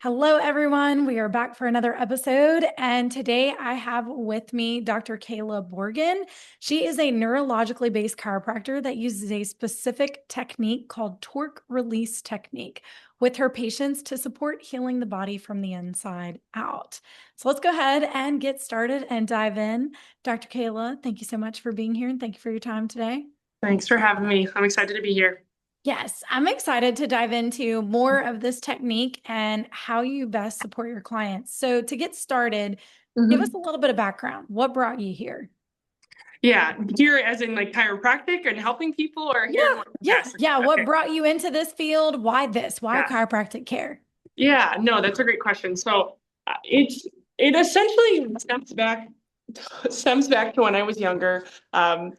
Hello, everyone. We are back for another episode. And today I have with me Dr. Kayla Borgan. She is a neurologically based chiropractor that uses a specific technique called torque release technique with her patients to support healing the body from the inside out. So let's go ahead and get started and dive in. Dr. Kayla, thank you so much for being here and thank you for your time today. Thanks for having me. I'm excited to be here. Yes, I'm excited to dive into more of this technique and how you best support your clients. So, to get started, give us hmm a little bit of background. What brought you here? Yeah, here as in like chiropractic and helping people or Yeah, here more. yeah, Yes. yeah. What Okay. brought you into this field? Why this? Why Yeah. chiropractic care? Yeah, no, that's a great question. So it essentially stems back to when I was younger.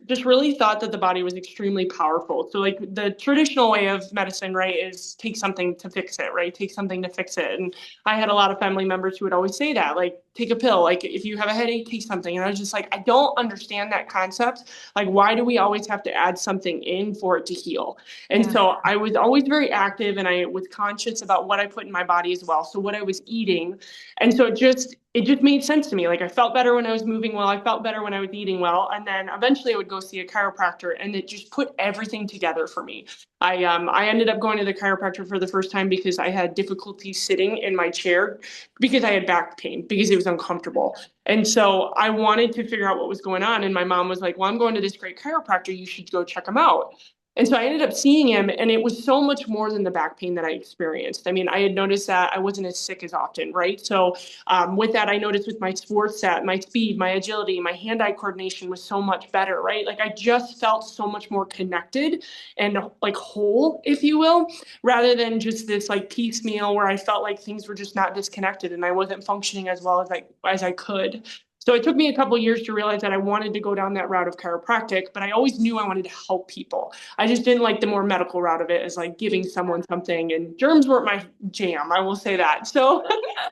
Just really thought that the body was extremely powerful. So like the traditional way of medicine, right, is take something to fix it, right? Take something to fix it. And I had a lot of family members who would always say that, like, take a pill. Like if you have a headache, take something. And I was just like, I don't understand that concept. Like, why do we always have to add something in for it to heal? And Yeah, so I was always very active and I was conscious about what I put in my body as well. So what I was eating. And so it just made sense to me. Like I felt better when I was moving well. I felt better when I was eating well. And then eventually I would go see a chiropractor and it just put everything together for me. I ended up going to the chiropractor for the first time because I had difficulty sitting in my chair because I had back pain because it was uncomfortable. And so I wanted to figure out what was going on. And my mom was like, well, I'm going to this great chiropractor. You should go check him out. And so I ended up seeing him, and it was so much more than the back pain that I experienced. I mean, I had noticed that I wasn't as sick as often, right? So with that, I noticed with my sports set, my speed, my agility, my hand-eye coordination was so much better, right? Like I just felt so much more connected and like whole, if you will, rather than just this like piecemeal where I felt like things were just not disconnected and I wasn't functioning as well as I could. So it took me a couple of years to realize that I wanted to go down that route of chiropractic, but I always knew I wanted to help people. I just didn't like the more medical route of it as like giving someone something, and germs weren't my jam, I will say that. So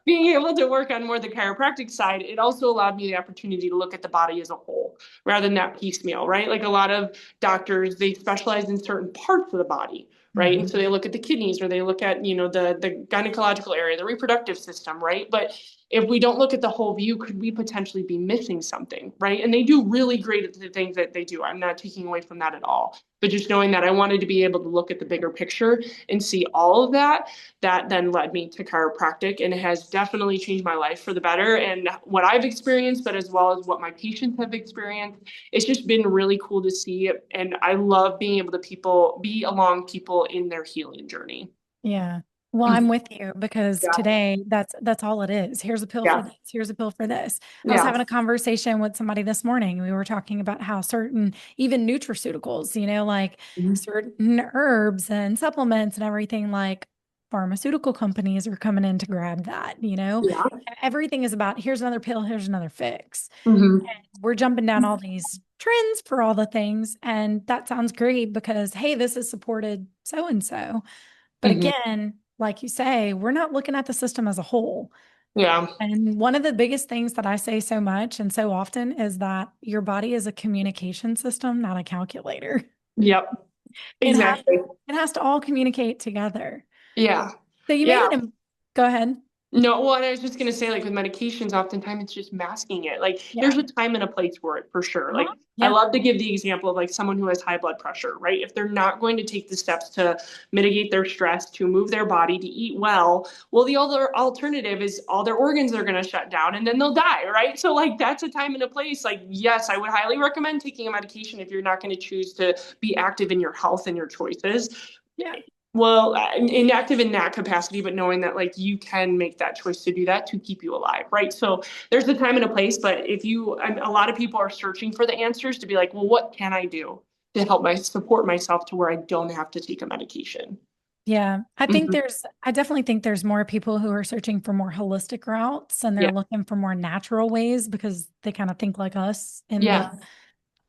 being able to work on more the chiropractic side, it also allowed me the opportunity to look at the body as a whole rather than that piecemeal, right? Like a lot of doctors, they specialize in certain parts of the body, right? And so Mhm. they look at the kidneys or they look at, the gynecological area, the reproductive system, right? But if we don't look at the whole view, could we potentially be missing something, right? And they do really great at the things that they do. I'm not taking away from that at all. But just knowing that I wanted to be able to look at the bigger picture and see all of that, that then led me to chiropractic. And it has definitely changed my life for the better and what I've experienced, but as well as what my patients have experienced. It's just been really cool to see. And I love being able to be along people in their healing journey. Yeah. Well, I'm with you because Yeah. today that's all it is. Here's a pill for Yeah. this. Here's a pill for this. I was Yeah. having a conversation with somebody this morning. We were talking about how certain even nutraceuticals, like Mhm. certain herbs and supplements and everything like pharmaceutical companies are coming in to grab that. Yeah. Everything is about here's another pill, here's another fix. hmm We're jumping down all these trends for all the things and that sounds great because hey, this has supported so and so. But hmm again, like you say, we're not looking at the system as a whole. Yeah. And one of the biggest things that I say so much and so often is that your body is a communication system, not a calculator. Yep. It has Exactly. it has to all communicate together. Yeah. So you made Yeah. it. Go ahead. No, well, and I was just gonna say, like with medications, oftentimes it's just masking it. Like Yeah. there's a time and a place for it for sure. Like Uh-huh. I Yeah. love to give the example of like someone who has high blood pressure, right? If they're not going to take the steps to mitigate their stress, to move their body, to eat well, the other alternative is all their organs are gonna shut down and then they'll die, right? So like that's a time and a place. Like, yes, I would highly recommend taking a medication if you're not going to choose to be active in your health and your choices. Yeah. Well, inactive in that capacity, but knowing that like you can make that choice to do that to keep you alive, right? So there's a time and a place, but a lot of people are searching for the answers to be like, well, what can I do to help my support myself to where I don't have to take a medication? Yeah. Mhm. I definitely think there's more people who are searching for more holistic routes and they're Yeah, looking for more natural ways because they kind of think like us in the yeah,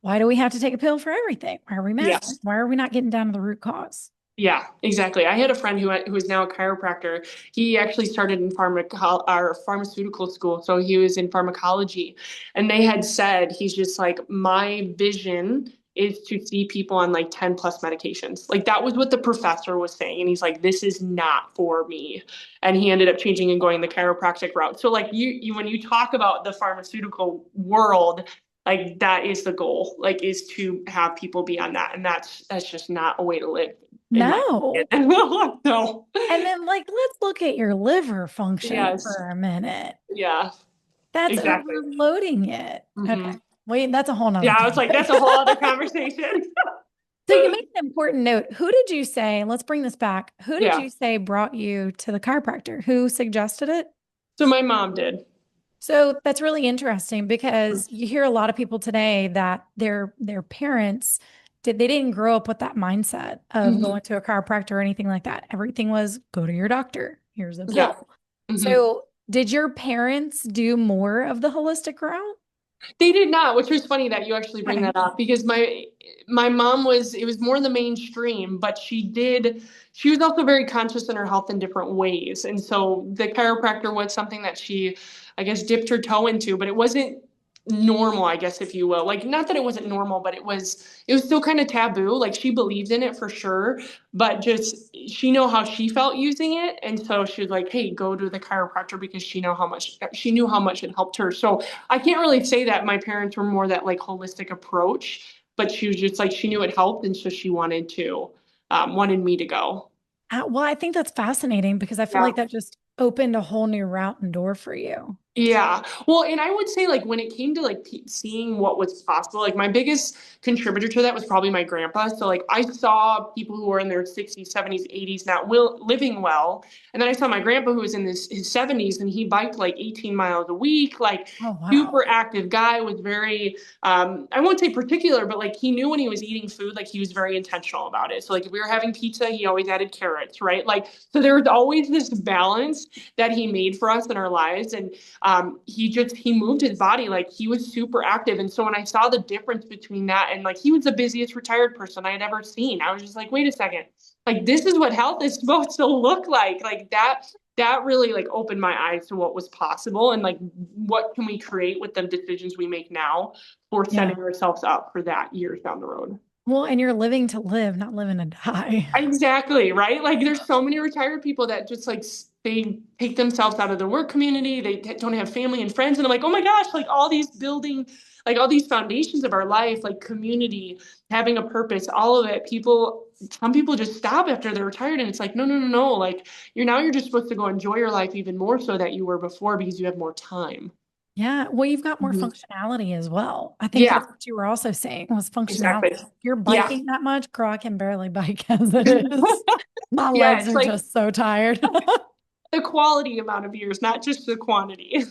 why do we have to take a pill for everything? Why are we masking? yes. Why are we not getting down to the root cause? Yeah, exactly. I had a friend who is now a chiropractor. He actually started in pharmaceutical school, so he was in pharmacology, and they had said he's just like my vision is to see people on like 10 plus medications. Like that was what the professor was saying. And he's like, this is not for me. And he ended up changing and going the chiropractic route. So like you when you talk about the pharmaceutical world, like that is the goal, like is to have people be on that. And that's just not a way to live in my No. opinion. No. And then, like, let's look at your liver function Yes. for a minute. Yeah, That's exactly. overloading it. Okay. Hmm. Wait, that's a whole nother Yeah, I was like, topic. that's a whole other conversation. So you made an important note. Who did you say, let's bring this back. Who did Yeah. you say brought you to the chiropractor? Who suggested it? So my mom did. So that's really interesting because you hear a lot of people today that their parents they didn't grow up with that mindset of Hmm. going to a chiropractor or anything like that. Everything was go to your doctor. Here's a Yeah. pill. Hmm. So did your parents do more of the holistic route? They did not, which was funny that you actually bring Okay. that up because my mom was it was more in the mainstream, but she was also very conscious in her health in different ways. And so the chiropractor was something that she, I guess, dipped her toe into, but it wasn't normal, I guess, if you will. Like not that it wasn't normal, but it was still kind of taboo. Like she believed in it for sure, but just she know how she felt using it. And so she was like, hey, go to the chiropractor because she knew how much it helped her. So I can't really say that my parents were more that like holistic approach, but she was just like she knew it helped, and so she wanted me to go. Well, I think that's fascinating because I feel Yeah. like that just opened a whole new route and door for you. Yeah. Well, and I would say like when it came to like seeing what was possible, like my biggest contributor to that was probably my grandpa. So like I saw people who were in their 60s, 70s, 80s not living well. And then I saw my grandpa who was in his 70s and he biked like 18 miles a week, like Oh, wow. super active guy, was very I won't say particular, but like he knew when he was eating food, like he was very intentional about it. So like if we were having pizza, he always added carrots, right? Like so there was always this balance that he made for us in our lives. And he moved his body, like he was super active. And so when I saw the difference between that and like he was the busiest retired person I had ever seen, I was just like, wait a second, like this is what health is supposed to look like that really like opened my eyes to what was possible and like what can we create with the decisions we make now for Yeah. setting ourselves up for that years down the road. Well, and you're living to live, not living to die. Exactly, right? Like there's so many retired people that just like they take themselves out of the work community. They don't have family and friends. And I'm like, oh my gosh, like all these building, like all these foundations of our life, like community, having a purpose, all of it, some people just stop after they're retired. And it's like, no, no, no, no. Like you're just supposed to go enjoy your life even more so that you were before because you have more time. Yeah. Well, you've got more Mhm. functionality as well. I think Yeah, that's what you were also saying was functionality. exactly. If you're Yeah. biking that much, girl, I can barely bike as it is. My Yeah, legs it's are like just so tired. the quality amount of years, not just the quantity.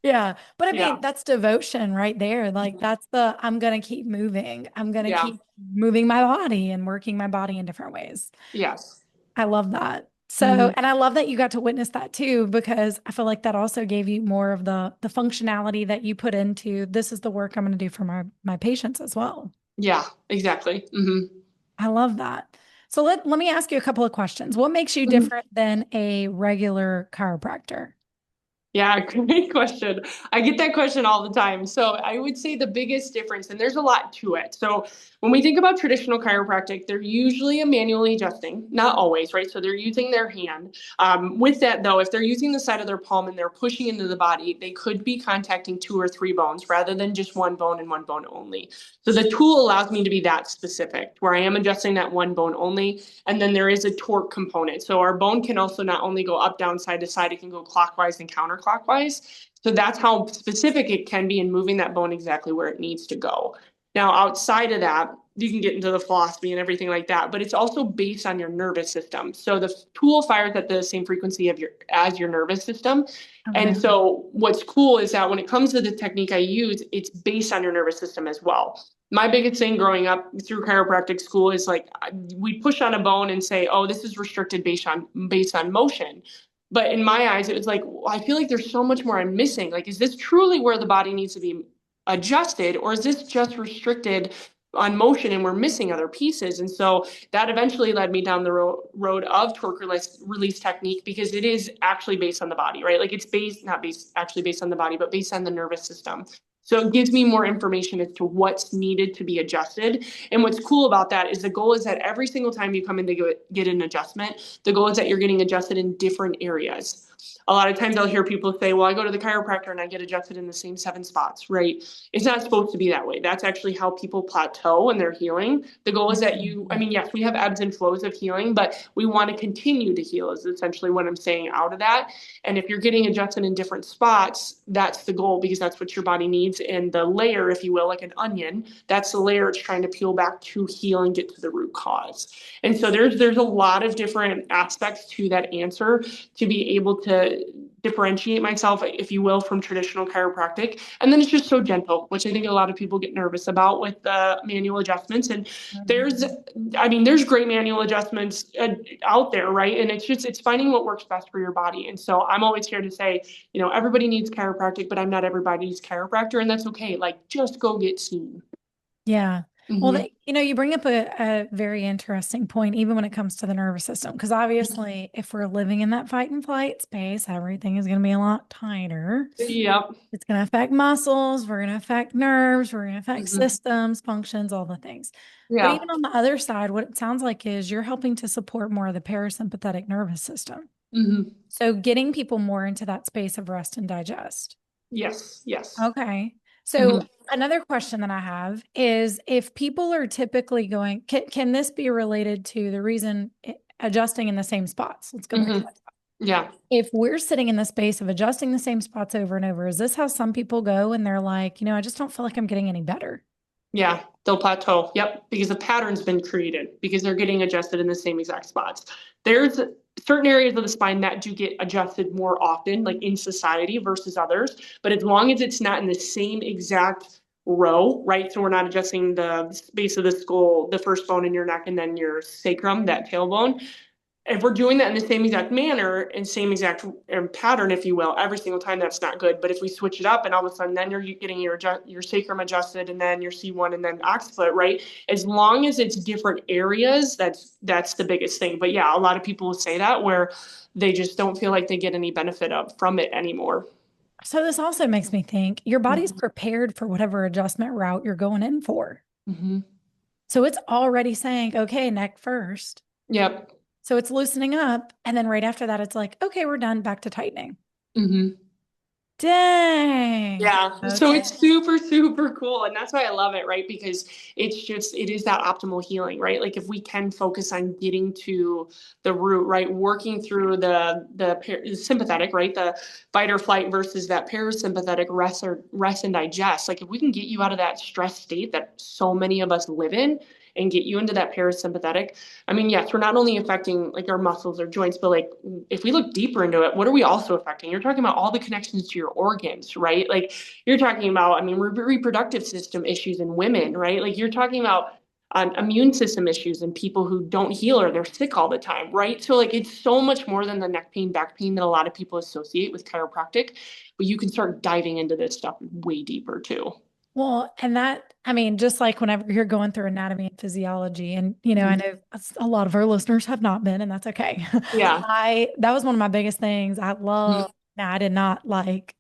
Yeah. But I Yeah. mean, that's devotion right there. Like that's I'm going to keep moving. I'm going to Yeah. keep moving my body and working my body in different ways. Yes. I love that. So, Mhm. and I love that you got to witness that too, because I feel like that also gave you more of the functionality that you put into this is the work I'm going to do for my patients as well. Yeah, exactly. I love that. So let me ask you a couple of questions. What makes you Mhm. different than a regular chiropractor? Yeah, great question. I get that question all the time. So I would say the biggest difference, and there's a lot to it. So when we think about traditional chiropractic, they're usually a manually adjusting, not always, right? So they're using their hand. With that, though, if they're using the side of their palm and they're pushing into the body, they could be contacting two or three bones rather than just one bone and one bone only. So the tool allows me to be that specific, where I am adjusting that one bone only. And then there is a torque component. So our bone can also not only go up, down, side to side, it can go clockwise and counterclockwise. So that's how specific it can be in moving that bone exactly where it needs to go. Now, outside of that, you can get into the philosophy and everything like that, but it's also based on your nervous system. So the tool fires at the same frequency as your nervous system. And Okay. so what's cool is that when it comes to the technique I use, it's based on your nervous system as well. My biggest thing growing up through chiropractic school is like we push on a bone and say, oh, this is restricted based on motion. But in my eyes, it was like, well, I feel like there's so much more I'm missing. Like, is this truly where the body needs to be adjusted, or is this just restricted on motion and we're missing other pieces? And so that eventually led me down the road of torque release technique because it is actually based on the body, right? Like it's based, not based actually based on the body, but based on the nervous system. So it gives me more information as to what's needed to be adjusted. And what's cool about that is the goal is that every single time you come in to get an adjustment, the goal is that you're getting adjusted in different areas. A lot of times I'll hear people say, well, I go to the chiropractor and I get adjusted in the same 7 spots, right? It's not supposed to be that way. That's actually how people plateau when they're healing. The goal is that yes, we have ebbs and flows of healing, but we want to continue to heal is essentially what I'm saying out of that. And if you're getting adjusted in different spots, that's the goal because that's what your body needs. And the layer, if you will, like an onion, that's the layer it's trying to peel back to heal and get to the root cause. And so there's a lot of different aspects to that answer to be able to differentiate myself, if you will, from traditional chiropractic. And then it's just so gentle, which I think a lot of people get nervous about with the manual adjustments. And there's great manual adjustments out there, right? And it's finding what works best for your body. And so I'm always here to say, everybody needs chiropractic, but I'm not everybody's chiropractor, and that's okay. Like, just go get seen. Yeah. Well, Mm-hmm. you bring up a very interesting point, even when it comes to the nervous system, because obviously, if we're living in that fight and flight space, everything is going to be a lot tighter. Yep. It's going to affect muscles. We're going to affect nerves. We're going to affect Mm-hmm. systems, functions, all the things. But Yeah. even on the other side, what it sounds like is you're helping to support more of the parasympathetic nervous system. Mm-hmm. So getting people more into that space of rest and digest. Yes. Yes. Okay. So Mm-hmm. another question that I have is if people are typically going, can this be related to the reason adjusting in the same spots? Let's go back to Mm-hmm. that. Yeah. If we're sitting in the space of adjusting the same spots over and over, is this how some people go and they're like, I just don't feel like I'm getting any better? Yeah, they'll plateau. Yep, because the pattern's been created because they're getting adjusted in the same exact spots. There's certain areas of the spine that do get adjusted more often, like in society versus others. But as long as it's not in the same exact row, right? So we're not adjusting the base of the skull, the first bone in your neck, and then your sacrum, that tailbone. If we're doing that in the same exact manner and same exact pattern, if you will, every single time, that's not good. But if we switch it up and all of a sudden then you're getting your sacrum adjusted and then your C1 and then occiput, right? As long as it's different areas, that's the biggest thing. But yeah, a lot of people will say that where they just don't feel like they get any benefit from it anymore. So this also makes me think your body's Mm-hmm. prepared for whatever adjustment route you're going in for. Mm-hmm. So it's already saying, okay, neck first. Yep. So it's loosening up. And then right after that, it's like, okay, we're done. Back to tightening. Mm-hmm. Dang. Yeah. So Okay. it's super, super cool. And that's why I love it, right? Because it is that optimal healing, right? Like if we can focus on getting to the root, right? Working through the sympathetic, right? The fight or flight versus that parasympathetic rest and digest. Like if we can get you out of that stress state that so many of us live in and get you into that parasympathetic. I mean, yes, we're not only affecting like our muscles or joints, but like if we look deeper into it, what are we also affecting? You're talking about all the connections to your organs, right? Like you're talking about, reproductive system issues in women, right? Like you're talking about immune system issues in people who don't heal or they're sick all the time, right? So like it's so much more than the neck pain, back pain that a lot of people associate with chiropractic, but you can start diving into this stuff way deeper too. Well, and just like whenever you're going through anatomy and physiology, and I Mhm. know a lot of our listeners have not been, and that's okay. Yeah. That was one of my biggest things. I Mhm. love, now I did not like,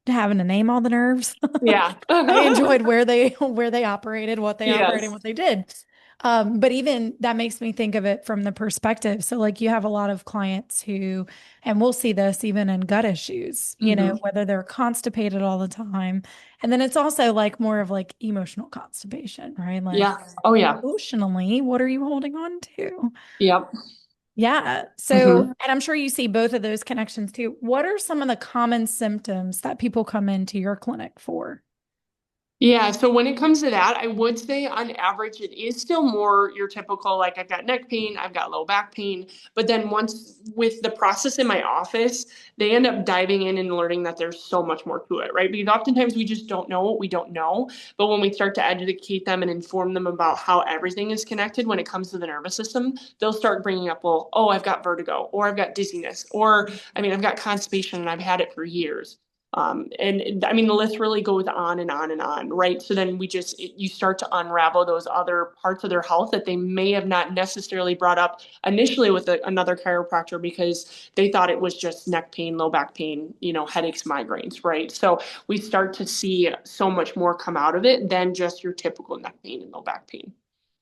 having to name all the nerves. Yeah. I enjoyed where they operated, what they operated, Yes. what they did. But even that makes me think of it from the perspective. So like you have a lot of clients who, and we'll see this even in gut issues, Hmm. whether they're constipated all the time. And then it's also like more of like emotional constipation, right? Like Yeah. Oh yeah. emotionally, what are you holding on to? Yep. Yeah. So, Hmm. and I'm sure you see both of those connections too. What are some of the common symptoms that people come into your clinic for? Yeah, so when it comes to that, I would say on average, it is still more your typical, like I've got neck pain, I've got low back pain. But then once with the process in my office, they end up diving in and learning that there's so much more to it, right? Because oftentimes we just don't know what we don't know. But when we start to educate them and inform them about how everything is connected when it comes to the nervous system, they'll start bringing up, well, oh, I've got vertigo, or I've got dizziness, or I've got constipation and I've had it for years. And I mean, the list really goes on and on and on, right? So then you start to unravel those other parts of their health that they may have not necessarily brought up initially with another chiropractor because they thought it was just neck pain, low back pain, headaches, migraines, right? So we start to see so much more come out of it than just your typical neck pain and low back pain.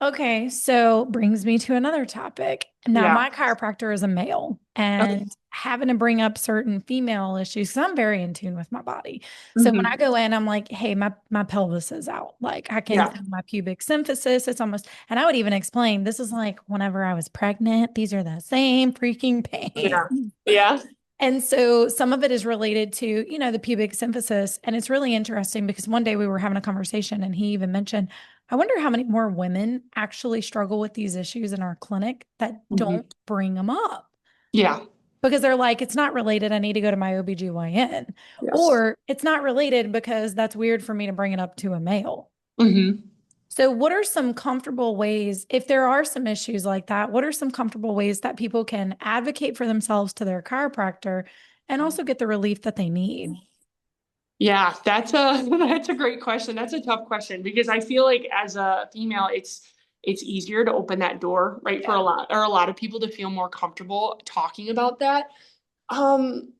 Okay, so brings me to another topic. Now, Yeah. my chiropractor is a male, Okay. and having to bring up certain female issues, 'cause I'm very in tune with my body. So when I Hmm. go in, I'm like, hey, my pelvis is out. Like I can Yeah. feel my pubic symphysis. It's almost, and I would even explain this is like whenever I was pregnant, these are the same freaking pains. Yeah. Yeah. And so some of it is related to, the pubic symphysis. And it's really interesting because one day we were having a conversation and he even mentioned, I wonder how many more women actually struggle with these issues in our clinic that Hmm. don't bring them up Yeah. because they're like, it's not related. I need to go to my OBGYN. Yes. Or it's not related because that's weird for me to bring it up to a male. Hmm. So, what are some comfortable ways, if there are some issues like that, what are some comfortable ways that people can advocate for themselves to their chiropractor and also get the relief that they need? Yeah, that's a that's a great question. That's a tough question because I feel like as a female, it's easier to open that door, right, for Yeah. a lot of people to feel more comfortable talking about that. Um,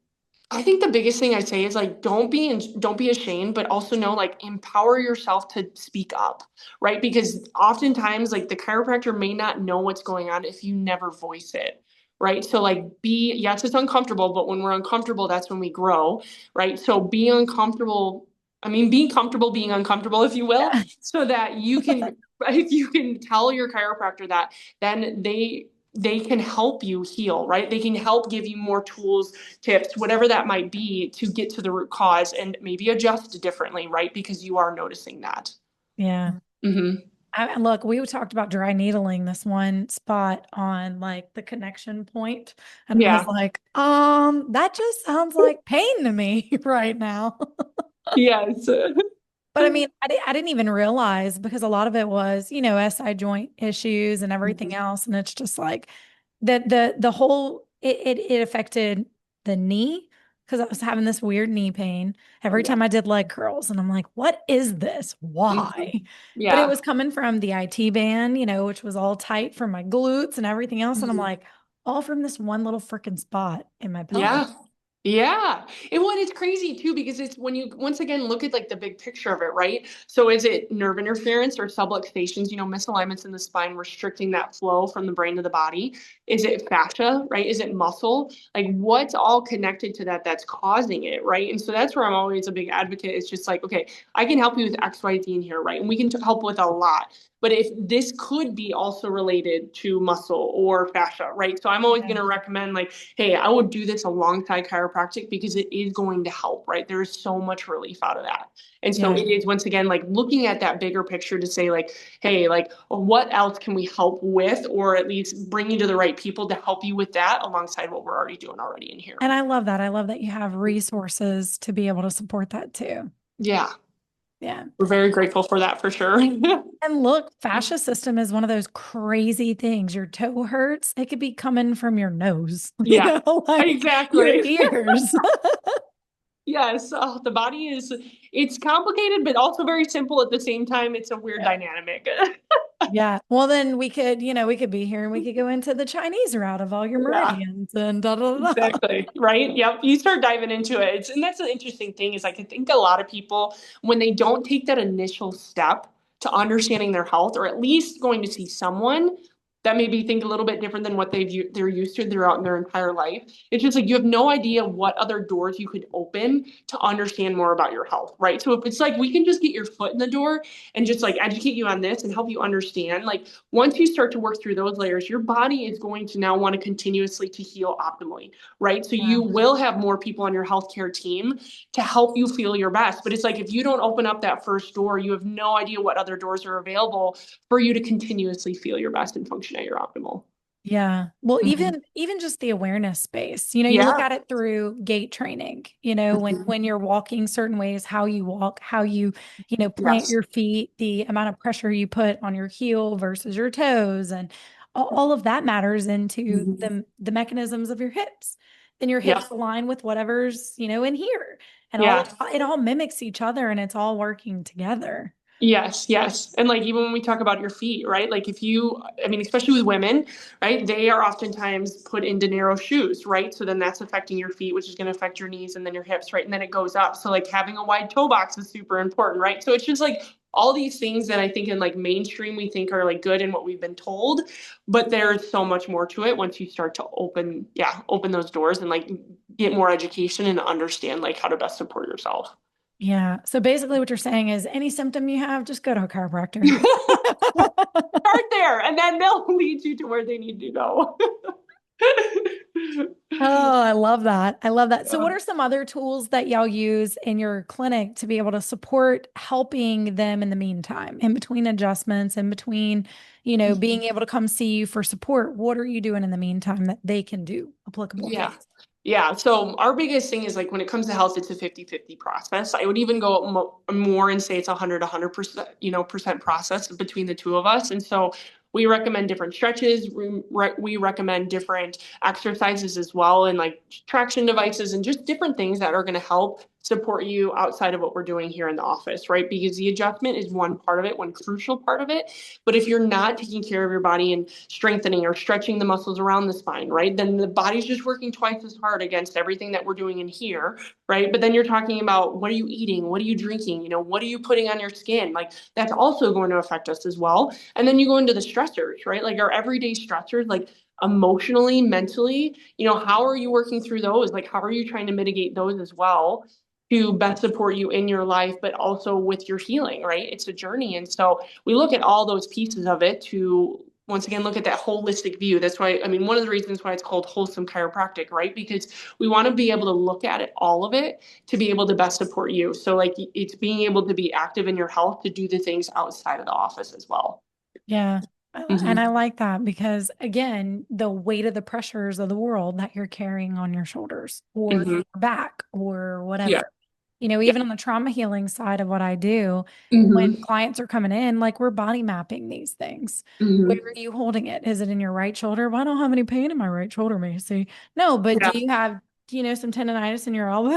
I think the biggest thing I say is like don't be ashamed, but also know like empower yourself to speak up, right? Because oftentimes like the chiropractor may not know what's going on if you never voice it, right? So like be yes, it's uncomfortable, but when we're uncomfortable, that's when we grow, right? So be uncomfortable. I mean, be comfortable being uncomfortable, if you will, Yeah. so that you can if you can tell your chiropractor that, then they can help you heal, right? They can help give you more tools, tips, whatever that might be to get to the root cause and maybe adjust differently, right? Because you are noticing that. Yeah. Hmm. Look, we talked about dry needling this one spot on like the connection point, and I was Yeah. like, that just sounds like pain to me right now. Yes. But I mean, I didn't even realize because a lot of it was, SI joint issues and everything else. And it's just like the whole it affected the knee because I was having this weird knee pain Oh every yeah. time I did leg curls. And I'm like, what is this? Mhm. Why? But it Yeah. was coming from the IT band, which was all tight for my glutes and everything else. And I'm Mhm. like, all from this one little freaking spot in my pelvis. Yeah. Yeah. And what is crazy too, because it's when you once again look at like the big picture of it, right? So is it nerve interference or subluxations, misalignments in the spine restricting that flow from the brain to the body? Is it fascia, right? Is it muscle? Like what's all connected to that that's causing it, right? And so that's where I'm always a big advocate. It's just like, okay, I can help you with X, Y, Z in here, right? And we can help with a lot. But if this could be also related to muscle or fascia, right? So I'm always going Yeah. to recommend like, hey, I would do this alongside chiropractic because it is going to help, right? There is so much relief out of that. And so Yeah. it is once again like looking at that bigger picture to say like, hey, like what else can we help with, or at least bring you to the right people to help you with that alongside what we're already doing already in here. And I love that. I love that you have resources to be able to support that too. Yeah, Yeah. we're very grateful for that for sure. And look, fascia system is one of those crazy things. Your toe hurts, it could be coming from your nose, Yeah, like your exactly. ears. Yes, the body it's complicated, but also very simple at the same time. It's a weird Yeah. dynamic. Yeah. Well, then we could be here and we could go into the Chinese route of all your Yeah, meridians and da da da. Da. exactly. Right. Yep. You start diving into it. And that's the interesting thing is like, I think a lot of people, when they don't take that initial step to understanding their health, or at least going to see someone that maybe think a little bit different than what they're used to throughout their entire life. It's just like you have no idea what other doors you could open to understand more about your health, right? So if it's like we can just get your foot in the door and just like educate you on this and help you understand, like once you start to work through those layers, your body is going to now want to continuously to heal optimally, right? So Yeah. you will have more people on your healthcare team to help you feel your best. But it's like if you don't open up that first door, you have no idea what other doors are available for you to continuously feel your best and function at your optimal. Yeah. Well, Mhm. even just the awareness space, you look Yeah. at it through gait training, Mhm. when you're walking certain ways, how you walk, how you, plant Yes. your feet, the amount of pressure you put on your heel versus your toes, and all of that matters into Mhm. the mechanisms of your hips. then your Yeah. hips align with whatever's, in here. And Yeah. it all mimics each other and it's all working together. Yes, yes. And like even when we talk about your feet, right? Like if you, I mean, especially with women, right? They are oftentimes put into narrow shoes, right? So then that's affecting your feet, which is going to affect your knees and then your hips, right? And then it goes up. So like having a wide toe box is super important, right? So it's just like all these things that I think in like mainstream we think are like good in what we've been told, but there's so much more to it once you start to open those doors and like get more education and understand like how to best support yourself. Yeah. So basically what you're saying is any symptom you have, just go to a chiropractor. Start there and then they'll lead you to where they need to go. Oh, I love that. I love that. So, what are some other tools that y'all use in your clinic to be able to support helping them in the meantime, in between adjustments, in between, being able to come see you for support? What are you doing in the meantime that they can do applicable Yeah. things? Yeah. So our biggest thing is like when it comes to health, it's a 50-50 process. I would even go more and say it's 100%, percent process between the two of us. And so we recommend different stretches. We recommend different exercises as well, and like traction devices and just different things that are going to help support you outside of what we're doing here in the office, right? Because the adjustment is one part of it, one crucial part of it. But if you're not taking care of your body and strengthening or stretching the muscles around the spine, right, then the body's just working twice as hard against everything that we're doing in here, right? But then you're talking about what are you eating? What are you drinking? What are you putting on your skin? Like that's also going to affect us as well. And then you go into the stressors, right? Like our everyday stressors, like emotionally, mentally, how are you working through those? Like, how are you trying to mitigate those as well to best support you in your life, but also with your healing, right? It's a journey. And so we look at all those pieces of it to once again look at that holistic view. That's why, I mean, one of the reasons why it's called wholesome chiropractic, right? Because we want to be able to look at it, all of it, to be able to best support you. So like it's being able to be active in your health to do the things outside of the office as well. Yeah. And Mm-hmm. I like that because, again, the weight of the pressures of the world that you're carrying on your shoulders or Mm-hmm. your back or Yeah. whatever. Yeah. Even on the trauma healing side of what I do, when Mm-hmm. clients are coming in, like we're body mapping these things. Where Mm-hmm. are you holding it? Is it in your right shoulder? Well, I don't have any pain in my right shoulder, Macy. No, but do Yeah. you have, some tendonitis in your elbow?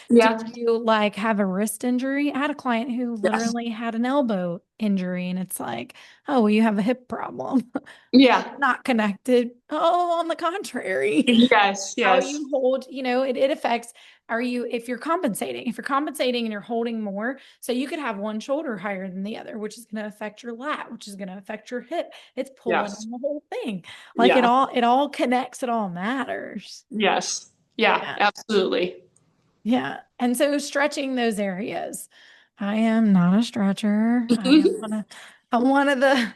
Do Yeah. you like have a wrist injury? I had a client who Yes. literally had an elbow injury, and it's like, oh, well, you have a hip problem. Yeah. Not connected. Oh, on the contrary. Yes. How Yes. you hold, it affects, if you're compensating and you're holding more, so you could have one shoulder higher than the other, which is going to affect your lat, which is going to affect your hip. It's pulling Yes. on the whole thing. Like Yeah. it all connects, it all matters. Yes. Yeah. Yeah. Absolutely. Yeah. And so stretching those areas. I am not a stretcher. I'm one of the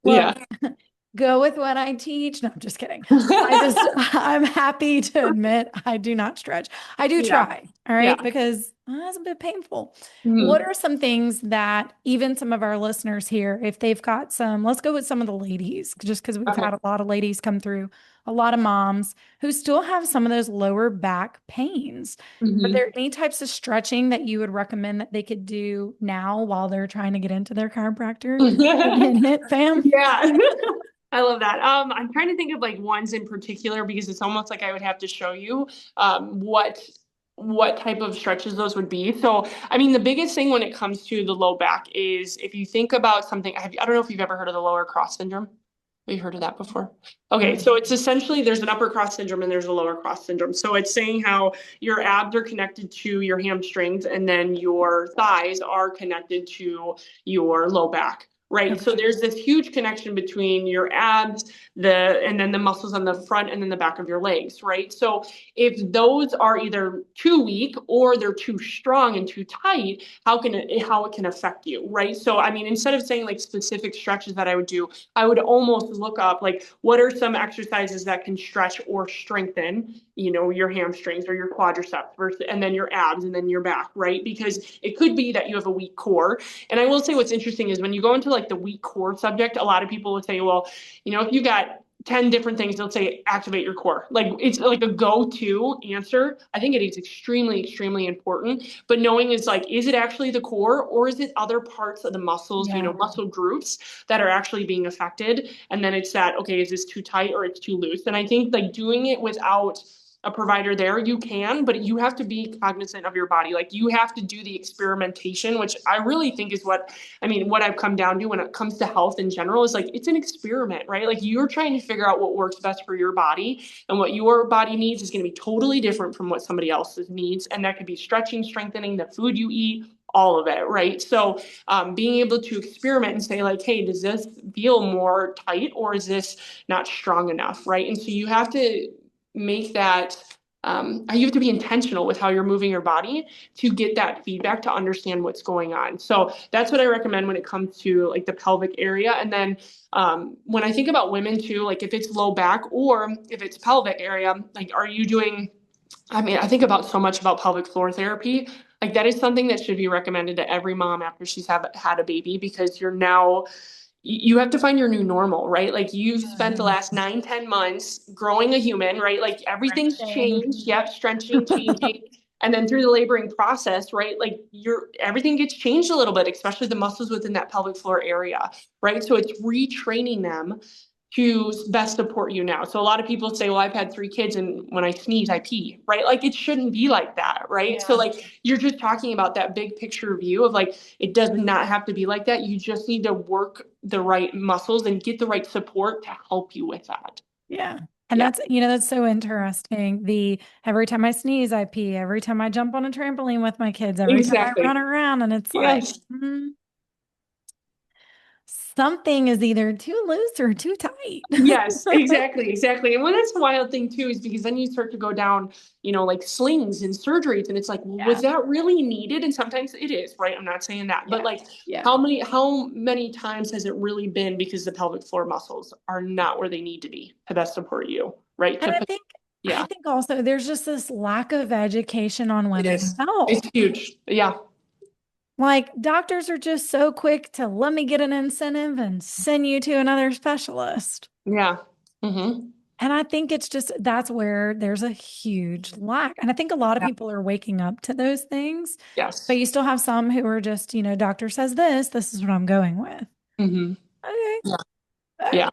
look, Yeah. go with what I teach. No, I'm just kidding. I'm happy to admit I do not stretch. I do Yeah. try, all Yeah. right, because that's a bit painful. What Mhm. are some things that even some of our listeners here, if they've got let's go with some of the ladies, just because we've Okay. had a lot of ladies come through, a lot of moms who still have some of those lower back pains. Are Hmm. there any types of stretching that you would recommend that they could do now while they're trying to get into their chiropractor? You getting it, fam? Yeah. I love that. I'm trying to think of like ones in particular because it's almost like I would have to show you what type of stretches those would be. So, I mean, the biggest thing when it comes to the low back is if you think about something, I don't know if you've ever heard of the lower cross syndrome. Have you heard of that before? Okay, No. so it's essentially there's an upper cross syndrome and there's a lower cross syndrome. So it's saying how your abs are connected to your hamstrings and then your thighs are connected to your low back. Right. So Okay. there's this huge connection between your abs, and then the muscles on the front and then the back of your legs. Right. So if those are either too weak or they're too strong and too tight, how it can affect you. Right. So I mean, instead of saying like specific stretches that I would do, I would almost look up like what are some exercises that can stretch or strengthen, your hamstrings or your quadriceps versus, and then your abs and then your back, right? Because it could be that you have a weak core. And I will say what's interesting is when you go into like the weak core subject, a lot of people will say, well, if you got 10 different things, they'll say activate your core. Like it's like a go-to answer. I think it is extremely, extremely important. But knowing is like, is it actually the core or is it other parts of the muscles, Yeah. muscle groups that are actually being affected? And then it's that, okay, is this too tight or it's too loose? And I think like doing it without a provider there, you can, but you have to be cognizant of your body. Like you have to do the experimentation, which I really think is what I've come down to when it comes to health in general is like, it's an experiment, right? Like you're trying to figure out what works best for your body, and what your body needs is going to be totally different from what somebody else's needs. And that could be stretching, strengthening, the food you eat, all of it, right? So being able to experiment and say like, hey, does this feel more tight or is this not strong enough, right? And so you have to make that you have to be intentional with how you're moving your body to get that feedback to understand what's going on. So that's what I recommend when it comes to like the pelvic area. And then when I think about women too, like if it's low back or if it's pelvic area, like are you doing, I think about so much about pelvic floor therapy. Like that is something that should be recommended to every mom after she's had a baby, because you have to find your new normal, right? Like you've spent the last 9, 10 months growing a human, right? Like everything's changed. Yep. Stretching, changing. And then through the laboring process, right? Like everything gets changed a little bit, especially the muscles within that pelvic floor area, right? So it's retraining them to best support you now. So a lot of people say, well, I've had 3 kids and when I sneeze, I pee, right? Like it shouldn't be like that, right? Yeah. So like you're just talking about that big picture view of like, it does not have to be like that. You just need to work the right muscles and get the right support to help you with that. Yeah. And that's so interesting. Every time I sneeze, I pee. Every time I jump on a trampoline with my kids, every time I run around, and it's like, something is either too loose or too tight. Yes, exactly. And that's the wild thing too, is because then you start to go down, like slings and surgeries, and it's like, well, was that really needed? And sometimes it is, right? I'm not saying that, but like, how many times has it really been because the pelvic floor muscles are not where they need to be to best support you, right? And I think also there's just this lack of education on women's health. It's huge. Yeah. Like doctors are just so quick to let me get an incentive and send you to another specialist. Yeah. Mm-hmm. And I think that's where there's a huge lack. And I think a lot of people are waking up to those things. Yes. But you still have some who are just, doctor says this is what I'm going with. Mm-hmm. Okay. Yeah. Yeah.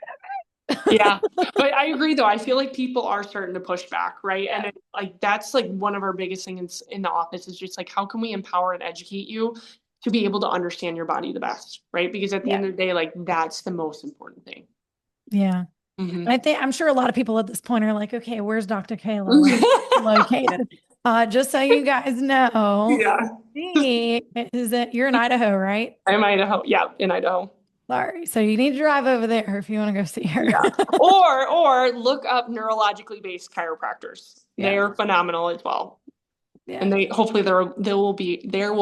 Yeah. But I agree though. I feel like people are starting to push back, right? Yeah. And that's like one of our biggest things in the office is just like, how can we empower and educate you to be able to understand your body the best, right? Because at the end of the day, like that's the most important thing. Yeah. Mm-hmm. And I'm sure a lot of people at this point are like, okay, where's Dr. Kayla located? Just so you guys know. Yeah. You're in Idaho, right? I'm Idaho. Yeah, in Idaho. Sorry. So you need to drive over there if you want to go see her. Yeah. Or look up neurologically-based chiropractors. Yeah. They are phenomenal as well. Yeah. And hopefully there will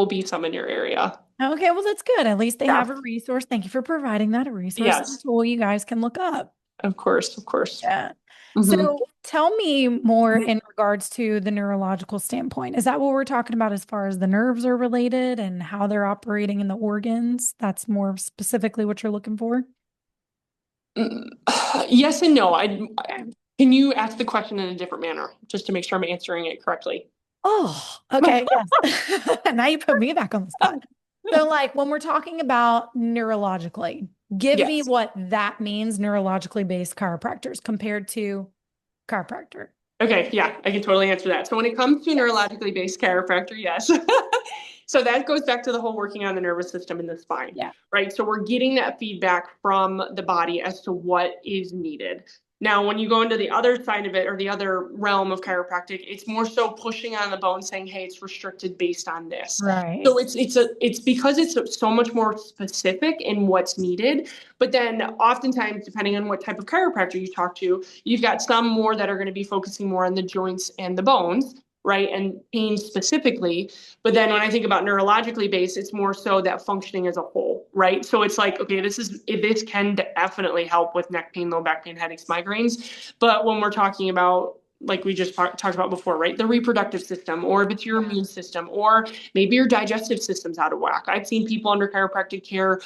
be some in your area. Okay, well that's good. At least they have a resource. Thank you for providing that, a resource and a tool you guys can look up. Of course. Yeah. Mm-hmm. So tell me more in regards to the neurological standpoint. Is that what we're talking about as far as the nerves are related and how they're operating in the organs? That's more specifically what you're looking for? Yes and no. Can you ask the question in a different manner just to make sure I'm answering it correctly? Oh, okay. Yes. Now you put me back on the spot. So like when we're talking about neurologically, give me what that means, neurologically based chiropractors compared to chiropractor. Okay, yeah, I can totally answer that. So when it comes to neurologically based chiropractor, yes. So that goes back to the whole working on the nervous system and the spine, right? So we're getting that feedback from the body as to what is needed. Now, when you go into the other side of it or the other realm of chiropractic, it's more so pushing on the bone saying, hey, it's restricted based on this. Right. So it's because it's so much more specific in what's needed. But then oftentimes, depending on what type of chiropractor you talk to, you've got some more that are going to be focusing more on the joints and the bones, right? And pain specifically. But then when I think about neurologically based, it's more so that functioning as a whole, right? So it's like, okay, this can definitely help with neck pain, low back pain, headaches, migraines. But when we're talking about, like we just talked about before, right? The reproductive system, or if it's your immune system, or maybe your digestive system's out of whack. I've seen people under chiropractic care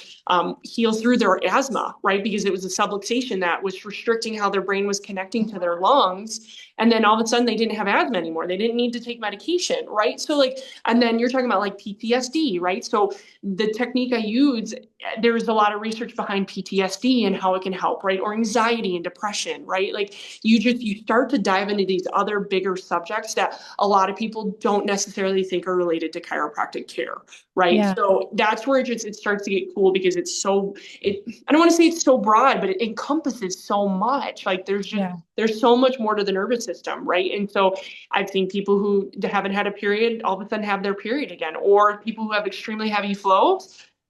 heal through their asthma, right? Because it was a subluxation that was restricting how their brain was connecting to their lungs. And then all of a sudden they didn't have asthma anymore. They didn't need to take medication, right? So and then you're talking about like PTSD, right? So the technique I use there's a lot of research behind PTSD and how it can help, right? Or anxiety and depression, right? Like you start to dive into these other bigger subjects that a lot of people don't necessarily think are related to chiropractic care, right? Yeah. So that's where it starts to get cool because I don't want to say it's so broad, but it encompasses so much. Like Yeah. there's so much more to the nervous system, right? And so I've seen people who haven't had a period all of a sudden have their period again, or people who have extremely heavy flow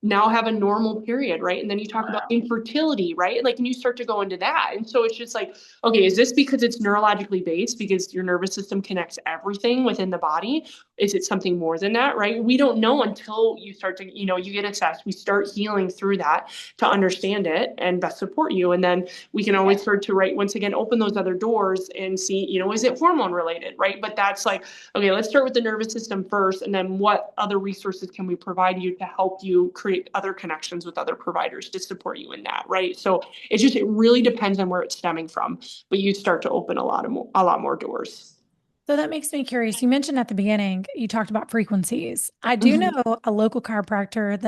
now have a normal period, right? And then you talk about Wow. infertility, right? Like, and you start to go into that. And so it's just like, okay, is this because it's neurologically based, because your nervous system connects everything within the body? Is it something more than that, right? We don't know until you start to, you get assessed. We start healing through that to understand it and best support you. And then we can always start to, right, once again, open those other doors and see, is it hormone related, right? But that's like, okay, let's start with the nervous system first. And then what other resources can we provide you to help you create other connections with other providers to support you in that, right? So it really depends on where it's stemming from, but you start to open a lot more doors. So that makes me curious. You mentioned at the beginning, you talked about frequencies. I do Mm-hmm. know a local chiropractor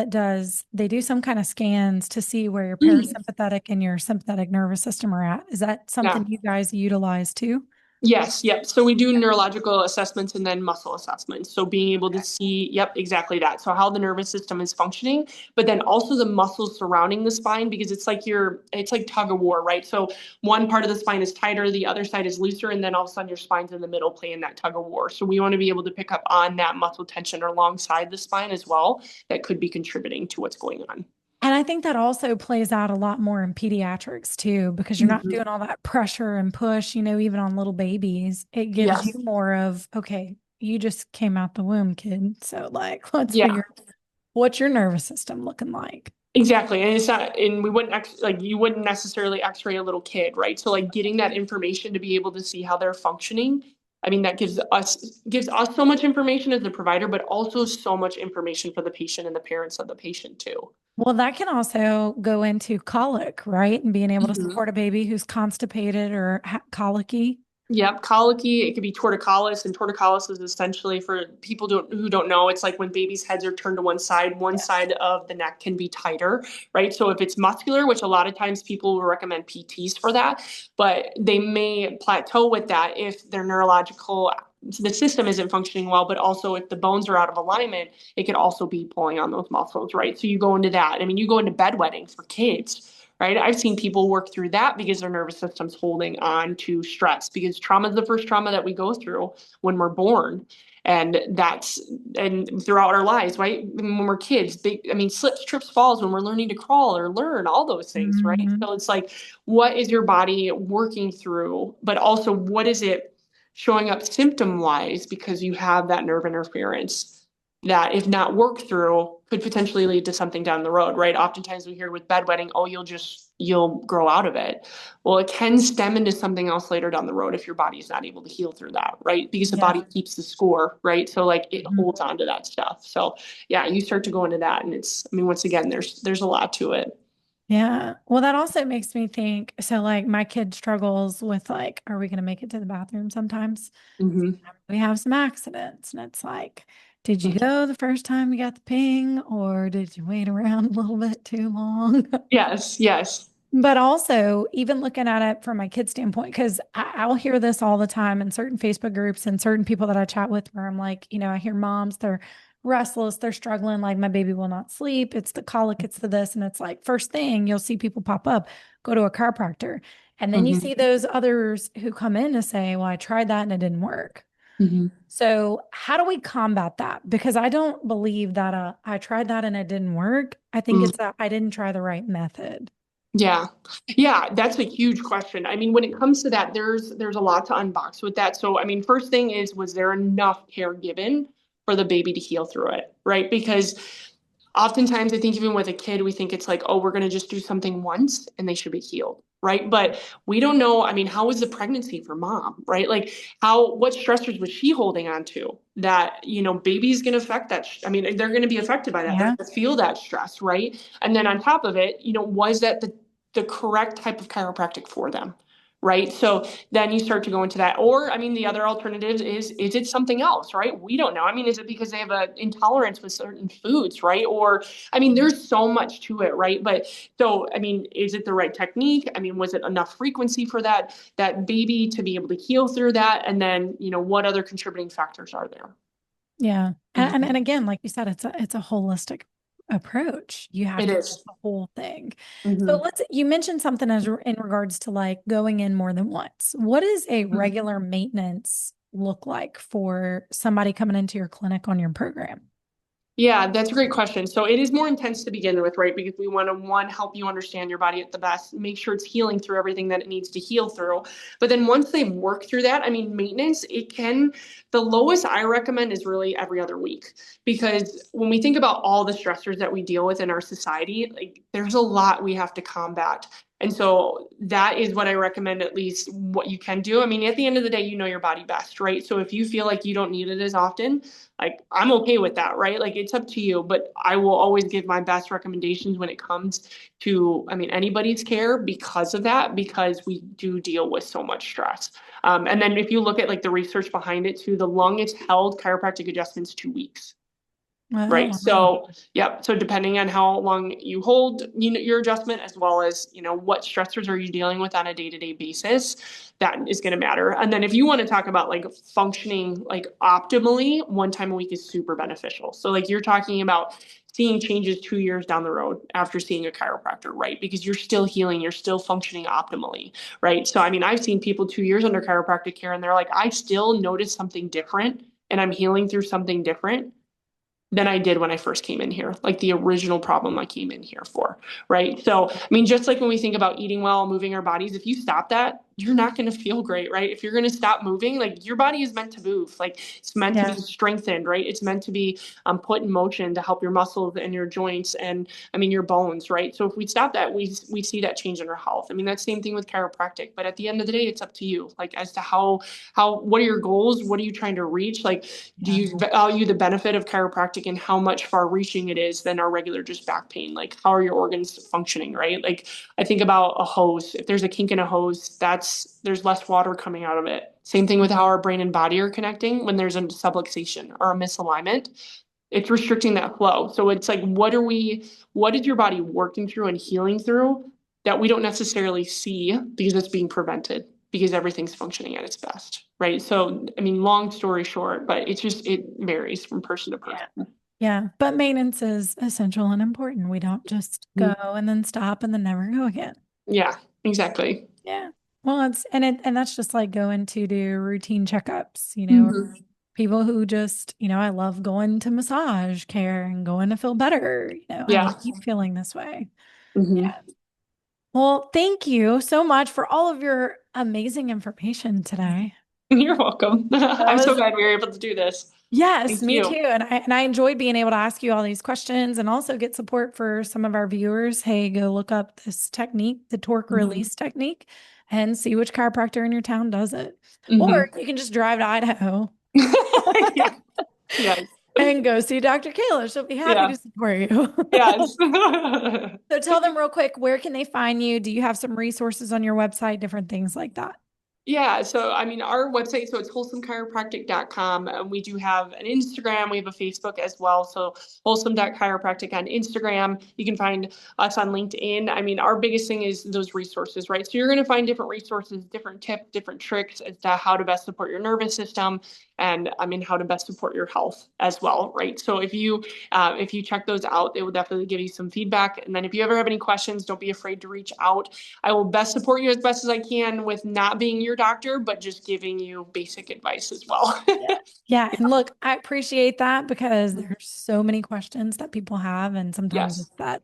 they do some kind of scans to see where your Mm-hmm. parasympathetic and your sympathetic nervous system are at. Is that Yeah. something you guys utilize too? Yes, yep. So we do neurological assessments and then muscle assessments. So being able to see, yep, exactly that. So how the nervous system is functioning, but then also the muscles surrounding the spine, because it's like tug of war, right? So one part of the spine is tighter, the other side is looser, and then all of a sudden your spine's in the middle playing that tug of war. So we want to be able to pick up on that muscle tension alongside the spine as well, that could be contributing to what's going on. And I think that also plays out a lot more in pediatrics too, because you're not Mhm. doing all that pressure and push, even on little babies. It gives you Yes. more of, okay, you just came out the womb, kid. So like, let's Yeah. figure what's your nervous system looking like. Exactly. And it's not, and we wouldn't like, you wouldn't necessarily x-ray a little kid, right? So like getting that information to be able to see how they're functioning. I mean, that gives us so much information as the provider, but also so much information for the patient and the parents of the patient too. Well, that can also go into colic, right? And being able to Mhm. support a baby who's constipated or colicky. Yep, colicky. It could be torticollis, and torticollis is essentially, for people who don't know, it's like when babies' heads are turned to one Yes. side of the neck can be tighter, right? So if it's muscular, which a lot of times people will recommend PTs for that, but they may plateau with that if their neurological the system isn't functioning well, but also if the bones are out of alignment, it could also be pulling on those muscles, right? So you go into that. I mean, you go into bedwetting for kids, right? I've seen people work through that because their nervous system's holding on to stress, because trauma is the first trauma that we go through when we're born. And throughout our lives, right? When we're kids, slips, trips, falls, when we're learning to crawl or learn, all those things, right? Mhm. So it's like, what is your body working through? But also, what is it showing up symptom wise, because you have that nerve interference that, if not worked through, could potentially lead to something down the road, right? Oftentimes we hear with bedwetting, oh, you'll grow out of it. Well, it can stem into something else later down the road if your body's not able to heal through that, right? Because the Yeah. body keeps the score, right? So like it Mhm. holds on to that stuff. So yeah, you start to go into that, and once again, there's a lot to it. Yeah. Well, that also makes me think. So, like, my kid struggles with, like, are we going to make it to the bathroom sometimes? Mm-hmm. We have some accidents. And it's like, did you go the first time you got the ping, or did you wait around a little bit too long? Yes, yes. But also, even looking at it from my kid's standpoint, because I'll hear this all the time in certain Facebook groups and certain people that I chat with, where I'm like, I hear moms, they're restless, they're struggling, like my baby will not sleep. It's the colic, it's the this. And it's like, first thing you'll see people pop up, go to a chiropractor. And then you Mm-hmm. see those others who come in to say, well, I tried that and it didn't work. Mm-hmm. So, how do we combat that? Because I don't believe that I tried that and it didn't work. I think it's I didn't try the right method. Yeah. Yeah, that's a huge question. I mean, when it comes to that, there's a lot to unbox with that. So, I mean, first thing is, was there enough care given for the baby to heal through it, right? Because oftentimes I think even with a kid, we think it's like, oh, we're going to just do something once and they should be healed, right? But we don't know. I mean, how was the pregnancy for mom, right? Like what stressors was she holding on to that, baby's going to affect that. They're going to be affected by that. They're Yeah. going to feel that stress, right? And then on top of it, was that the correct type of chiropractic for them? right? So then you start to go into that. Or, I mean, the other alternative is it something else, right? We don't know. I mean, is it because they have an intolerance with certain foods, right? Or, I mean, there's so much to it, right? But so, I mean, is it the right technique? I mean, was it enough frequency for that baby to be able to heal through that? And then, what other contributing factors are there? Yeah. And Mhm. again, like you said, it's a holistic approach. You have It to look at is. the whole thing. So Mhm. you mentioned something in regards to like going in more than once. What does a Mhm. regular maintenance look like for somebody coming into your clinic on your program? Yeah, that's a great question. So it is more intense to begin with, right? Because we want to, one, help you understand your body at the best, make sure it's healing through everything that it needs to heal through. But then once they work through that, I mean, maintenance, the lowest I recommend is really every other week. Because when we think about all the stressors that we deal with in our society, like there's a lot we have to combat. And so that is what I recommend, at least what you can do. I mean, at the end of the day, you know your body best, right? So if you feel like you don't need it as often, like I'm okay with that, right? Like it's up to you, but I will always give my best recommendations when it comes to, I mean, anybody's care because of that, because we do deal with so much stress. And then if you look at like the research behind it too, the longest held chiropractic adjustments 2 weeks. Oh, Right. wow. So, yep. So depending on how long you hold, your adjustment, as well as, what stressors are you dealing with on a day-to-day basis, that is going to matter. And then if you want to talk about like functioning like optimally, one time a week is super beneficial. So like you're talking about seeing changes 2 years down the road after seeing a chiropractor, right? Because you're still healing, you're still functioning optimally, right? So, I mean, I've seen people 2 years under chiropractic care and they're like, I still notice something different and I'm healing through something different than I did when I first came in here, like the original problem I came in here for, right? So, I mean, just like when we think about eating well, moving our bodies, if you stop that, you're not going to feel great, right? If you're going to stop moving, like your body is meant to move, like it's meant to be Yeah. strengthened, right? It's meant to be put in motion to help your muscles and your joints and, I mean, your bones, right? So if we stop that, we see that change in our health. I mean, that's the same thing with chiropractic, but at the end of the day, it's up to you, like as to what are your goals? What are you trying to reach? Like, do Yeah. you value the benefit of chiropractic and how much far reaching it is than our regular just back pain? Like, how are your organs functioning, right? Like, I think about a hose. If there's a kink in a hose, there's less water coming out of it. Same thing with how our brain and body are connecting when there's a subluxation or a misalignment. It's restricting that flow. So it's like, what is your body working through and healing through that we don't necessarily see because it's being prevented because everything's functioning at its best, right? So, I mean, long story short, but it varies from person to Yeah. person. Yeah. But maintenance is essential and important. We don't just go and then stop and then never go again. Yeah, exactly. Yeah. Well, and that's just like going to do routine checkups, or Mhm. people who just, I love going to massage care and going to feel better. I need Yeah. to keep feeling this way. Mhm. Yeah. Well, thank you so much for all of your amazing information today. You're welcome. That I'm so was glad we were able to do this. Yes, Thank me too. you. And I enjoyed being able to ask you all these questions and also get support for some of our viewers. Hey, go look up this technique, the torque Mhm. release technique, and see which chiropractor in your town does it. Or Mhm. you can just drive to Idaho Yeah. Yes. and go see Dr. Kayla. She'll be happy Yeah. to support you. Yes. So tell them real quick, where can they find you? Do you have some resources on your website, different things like that? Yeah, so I mean, our website, so it's wholesomechiropractic.com. And we do have an Instagram, we have a Facebook as well. So wholesome.chiropractic on Instagram. You can find us on LinkedIn. I mean, our biggest thing is those resources, right? So you're going to find different resources, different tips, different tricks as to how to best support your nervous system and I mean, how to best support your health as well, right? So if you check those out, they will definitely give you some feedback. And then if you ever have any questions, don't be afraid to reach out. I will best support you as best as I can with not being your doctor, but just giving you basic advice as well. Yeah. Yeah. And look, I appreciate that because there's so many questions that people have. And sometimes Yes. it's that,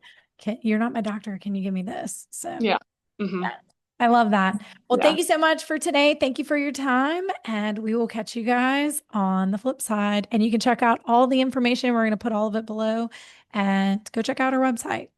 you're not my doctor. Can you give me this? So Yeah. Hmm. yeah, I love that. Well, Yeah. thank you so much for today. Thank you for your time. And we will catch you guys on the flip side. And you can check out all the information. We're going to put all of it below and go check out our website.